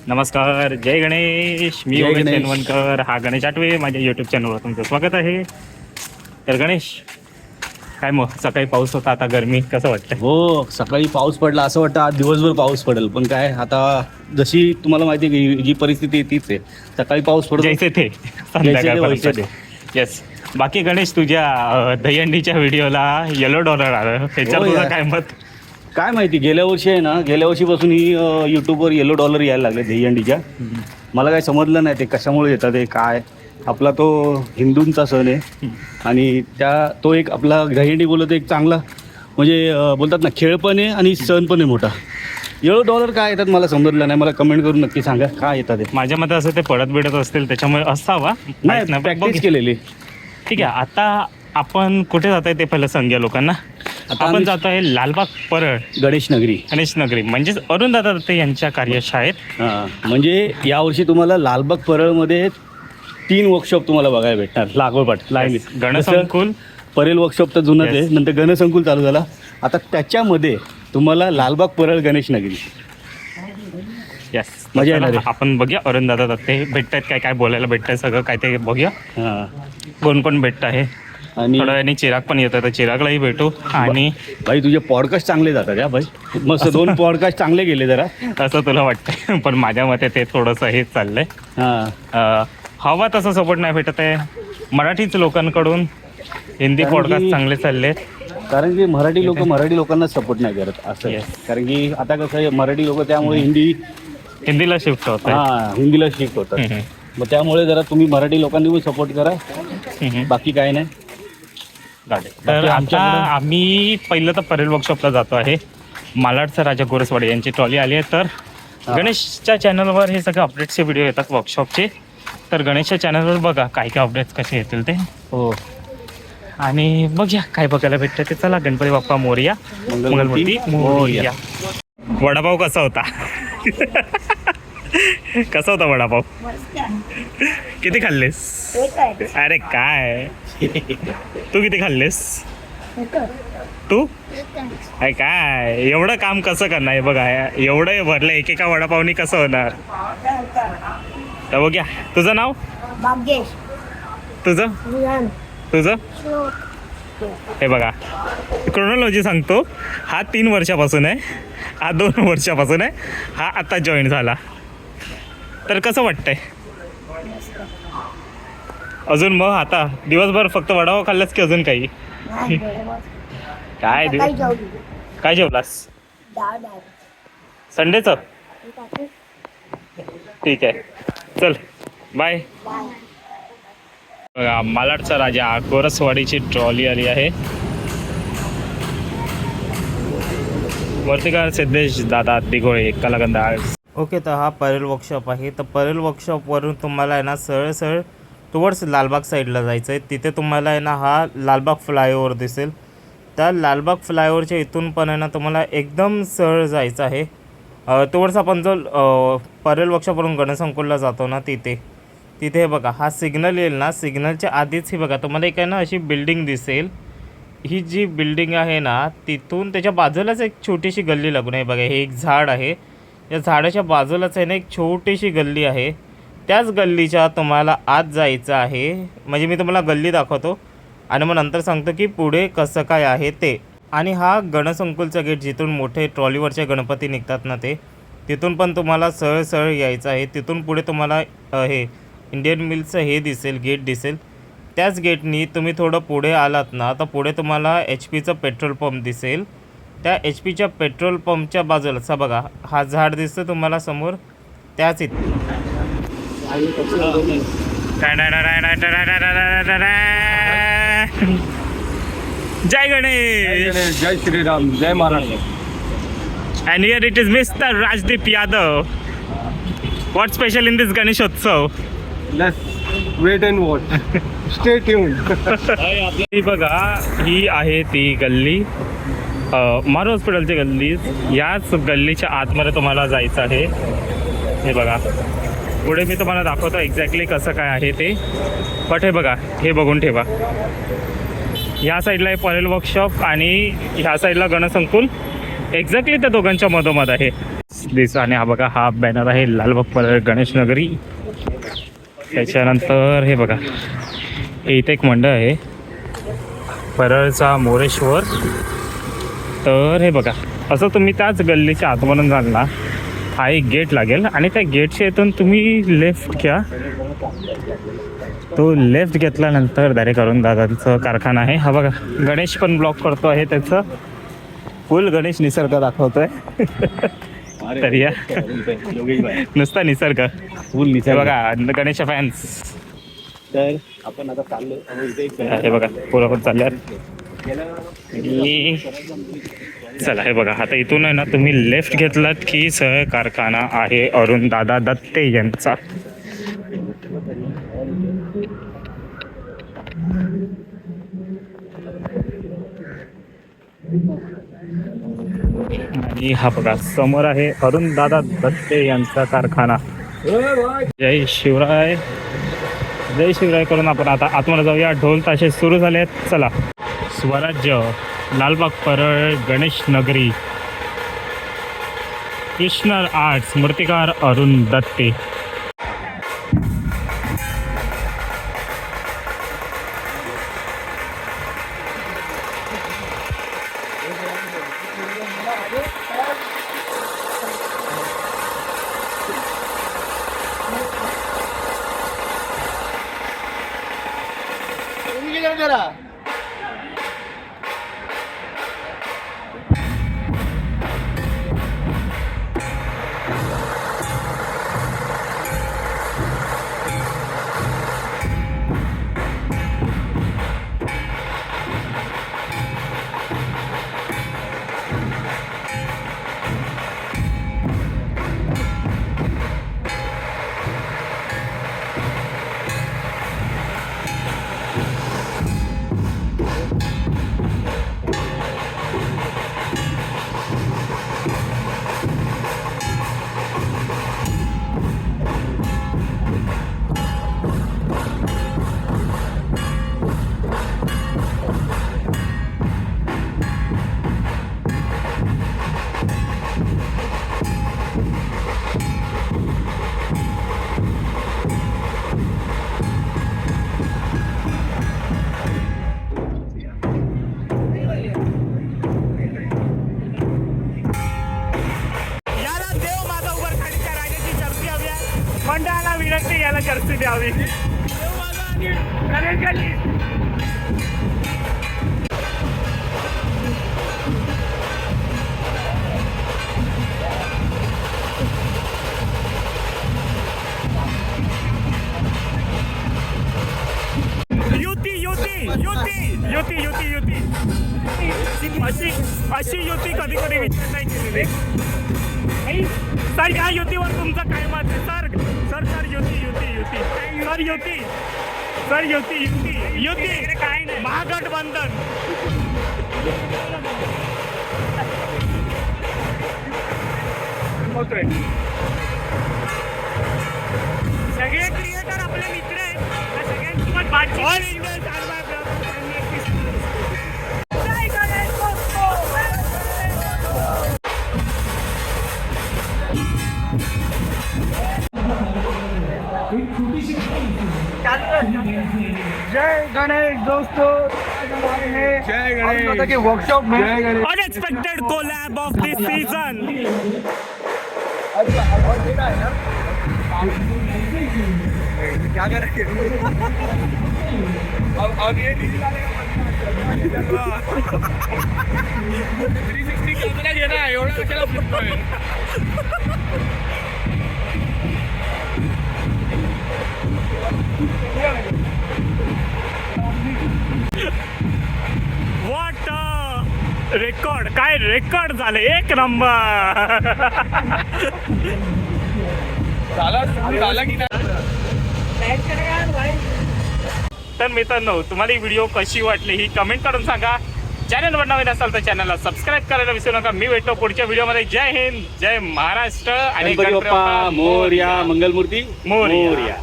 नमस्कार, जय गणेश. मी योगेश चेनवणकर. हा गणेश आठवे माझ्या यूट्यूब चॅनलवर तुमचं स्वागत आहे. तर गणेश, काय मग सकाळी पाऊस होता, आता गरमी, कसं वाटतं? हो, सकाळी पाऊस पडला, असं वाटतं आज दिवसभर पाऊस पडेल, पण काय आता जशी तुम्हाला माहिती आहे की जी परिस्थिती आहे तीच आहे. सकाळी पाऊस पडतो जैसे थे संध्याकाळपर्यंत. येस. बाकी गणेश, तुझ्या दहीहंडीच्या व्हिडिओला येलो डॉलर आलं, त्याच्यावर तुझं काय मत? काय माहिती, गेल्या वर्षी आहे ना, गेल्या वर्षीपासून ही यूट्यूबवर येलो डॉलर यायला लागले दहीहंडीच्या. मला काय समजलं नाही ते कशामुळे येतात, ते काय. आपला तो हिंदूंचा सण आहे आणि तो एक आपला दहीहंडी बोलत एक चांगला म्हणजे बोलतात ना, खेळ पण आहे आणि सण पण आहे मोठा. येलो डॉलर काय येतात मला समजलं नाही, मला कमेंट करून नक्की सांगा काय येतात ते. माझ्या मते असं ते पडत बिडत असतील, त्याच्यामुळे असावा. नाही, प्रॅक्टिस केलेली. ठीक आहे, आता आपण कुठे जात आहे ते पहिलं सांगूया लोकांना. आपण जातो आहे लालबाग परळ गणेश नगरी म्हणजेच अरुण दादा दत्ते यांच्या कार्यशाळेत. म्हणजे यावर्षी तुम्हाला लालबाग परळमध्ये 3 वर्कशॉप तुम्हाला बघायला भेटणार लागोपाठ लाईन. गणसंकुल, परेल वर्कशॉप तर जुनच आहे, नंतर गणसंकुल चालू झाला, आता त्याच्यामध्ये तुम्हाला लालबाग परळ गणेश नगरी. यस, मजा येणार. आपण बघूया अरुण दादा दत्ते भेटतात, काय काय बोलायला भेटतंय, सगळं काय ते बघूया. कोण कोण भेटत आहे आणि थोड्या वेळाने चिराग पण येतं, तर चिरागलाही भेटू. आणि भाई तुझे पॉडकास्ट चांगले जातात या भाई, मस्त 2 पॉडकास्ट चांगले गेले जरा, असं तुला वाटतंय. पण माझ्या मते ते थोडंसं हेच चाललंय. हवा तसा सपोर्ट नाही भेटत आहे मराठीच लोकांकडून. हिंदी पॉडकास्ट चांगले चालले, कारण की मराठी लोकांना सपोर्ट नाही करत असं. कारण की आता कसं आहे, मराठी लोक त्यामुळे हिंदीला शिफ्ट होत आहे. हिंदीला शिफ्ट होतात. मग त्यामुळे जरा तुम्ही मराठी लोकांनी पण सपोर्ट करा, बाकी काय नाही. तर आता आम्ही पहिलं तर परेल वर्कशॉपला जातो आहे. मालाडचा राजा गोरसवाडे यांची ट्रॉली आली आहे. तर गणेशच्या चॅनलवर हे सगळे अपडेट्सचे व्हिडिओ येतात वर्कशॉपचे. तर गणेशच्या चॅनलवर बघा काय काय अपडेट्स कसे येतील ते. हो, आणि बघूया काय बघायला भेटतं ते. चला, गणपती बाप्पा मोरया, मंगलमूर्ती मोरया. वडापाव कसा होता? कसा होता वडापाव? किती खाल्लेस? अरे काय, तू किती खाल्लेस? तू काय एवढं काम कसं करणार आहे? बघा एवढं भरलं, एकेका वडापावनी कसं होणार? तर बघूया. तुझं नाव? भाग्येश. तुझं? हे बघा, क्रोनॉलॉजी सांगतो. हा 3 वर्षापासून आहे, हा 2 वर्षापासून आहे, हा आता जॉईन झाला. तर कसं वाटतंय अजून? मग आता दिवसभर फक्त वडापाव खाल्लास की अजून काही? काय जेवलास? संडेचं? ठीक आहे, चल बाय. बघा, मालाडचा राजा गोरसवाडीची ट्रॉली आली आहे. वर्तिकार सिद्धेश दादा दिघोळे कलागंधाळ. ओके, तर हा परेल वर्कशॉप आहे. तर परेल वर्कशॉपवरून तुम्हाला आहे ना सरळ टुवर्ड्स लालबाग साईडला जायचं आहे. तिथे तुम्हाला आहे ना हा लालबाग फ्लायओव्हर दिसेल. त्या लालबाग फ्लायओव्हरच्या इथून पण आहे ना तुम्हाला एकदम सरळ जायचं आहे. टुवर्ड्स आपण जो परेल वर्कशॉपवरून गणसंकुलला जातो ना, तिथे हे बघा हा सिग्नल येईल ना, सिग्नलच्या आधीच ही बघा तुम्हाला एक आहे ना अशी बिल्डिंग दिसेल. ही जी बिल्डिंग आहे ना, तिथून त्याच्या बाजूलाच एक छोटीशी गल्ली लागून आहे. बघा, हे एक झाड आहे, या झाडाच्या बाजूलाच आहे ना एक छोटीशी गल्ली आहे. त्याच गल्लीच्या तुम्हाला आत जायचं आहे. म्हणजे मी तुम्हाला गल्ली दाखवतो आणि मग नंतर सांगतो की पुढे कसं काय आहे ते. आणि हा गणसंकुलचा गेट, जिथून मोठे ट्रॉलीवरचे गणपती निघतात ना, तिथून पण तुम्हाला सरळ यायचं आहे. तिथून पुढे तुम्हाला हे इंडियन मिलचं हे दिसेल, गेट दिसेल. त्याच गेटनी तुम्ही थोडं पुढे आलात ना, तर पुढे तुम्हाला HP पेट्रोल पंप दिसेल. त्या HP पेट्रोल पंपच्या बाजूला बघा हा झाड दिसतं तुम्हाला समोर, त्याच इथे. जय गणेश, जय श्रीराम, जय Maharashtra. And here it is Mr. Rajdeep Yadav. What special in this Ganeshotsav? Let's wait and watch. Stay tuned. ही बघा, ही आहे ती गल्ली, मारू हॉस्पिटलची गल्ली. याच गल्लीच्या आतमध्ये तुम्हाला जायचं आहे. हे बघा, पुढे मी तुम्हाला दाखवतो एक्झॅक्टली कसं काय आहे ते. बट हे बघा, हे बघून ठेवा. ह्या साईडला आहे परेल वर्कशॉप आणि ह्या साईडला गणसंकुल. एक्झॅक्टली त्या दोघांच्या मधोमध आहे. दिस. आणि हा बघा हा बॅनर आहे लालबाग परळ गणेश नगरी. त्याच्यानंतर हे बघा इथे एक मंडळ आहे परळचा मोरेश्वर. तर हे बघा असं तुम्ही त्याच गल्लीच्या आतमधून जाल ना, हा एक गेट लागेल आणि त्या गेटच्या इथून तुम्ही लेफ्ट घ्या. तो लेफ्ट घेतल्यानंतर डायरेक्ट अरुण दादांचं कारखाना आहे. हा बघा गणेश पण ब्लॉक करतो आहे, त्याचं फुल गणेश निसर्ग दाखवतोय. तर या नुसता निसर्ग फुल हे निसर्ग. बघा गणेश फॅन्स. तर आपण आता चाललो. हे बघा पोरं पण चालल्यात. आणि चला हे बघा आता इथून आहे ना तुम्ही लेफ्ट घेतलात की सह कारखाना आहे अरुण दादा दत्ते यांचा. आणि हा बघा समोर आहे अरुण दादा दत्ते यांचा कारखाना. जय शिवराय जय शिवराय करून आपण आता आतमध्ये जाऊया. ढोल ताशे सुरू झाले आहेत. चला स्वराज्य लालबाग परळ गणेश नगरी कृष्ण आर्ट्स मूर्तिकार अरुण दत्ते. मंडळाला विनंती याला जर्सी द्यावी. युती युती युती युती युती युती अशी अशी युती कधी कधी विचार नाही केलेली. सर या युतीवर तुमचं काय मत आहे? सर सर सर युती युती युती सर युती सर युती युती युती काय नाही महागठबंधन. सगळे क्रिएटर आपले मित्र आहेत. सगळ्यांसोबत बातचीत ऑल इंडिया चालू आहे. जय गणेश दोस्तों, जय गणेश के वर्कशॉप में unexpected collab of this season. क्या करेंगे अब ये 360 कॅमेरा घे ना, एवढं कशाला फिरतोय. व्हॉट रेकॉर्ड, काय रेकॉर्ड झाले, एक नंबर. झाला की नाही. तर मित्रांनो तुम्हाला ही व्हिडिओ कशी वाटली ही कमेंट करून सांगा. चॅनलवर नवीन असाल तर चॅनलला सबस्क्राईब करायला विसरू नका. मी भेटतो पुढच्या व्हिडिओमध्ये. जय हिंद, जय महाराष्ट्र आणि गणपती बाप्पा मोरया, मंगलमूर्ती मोरया.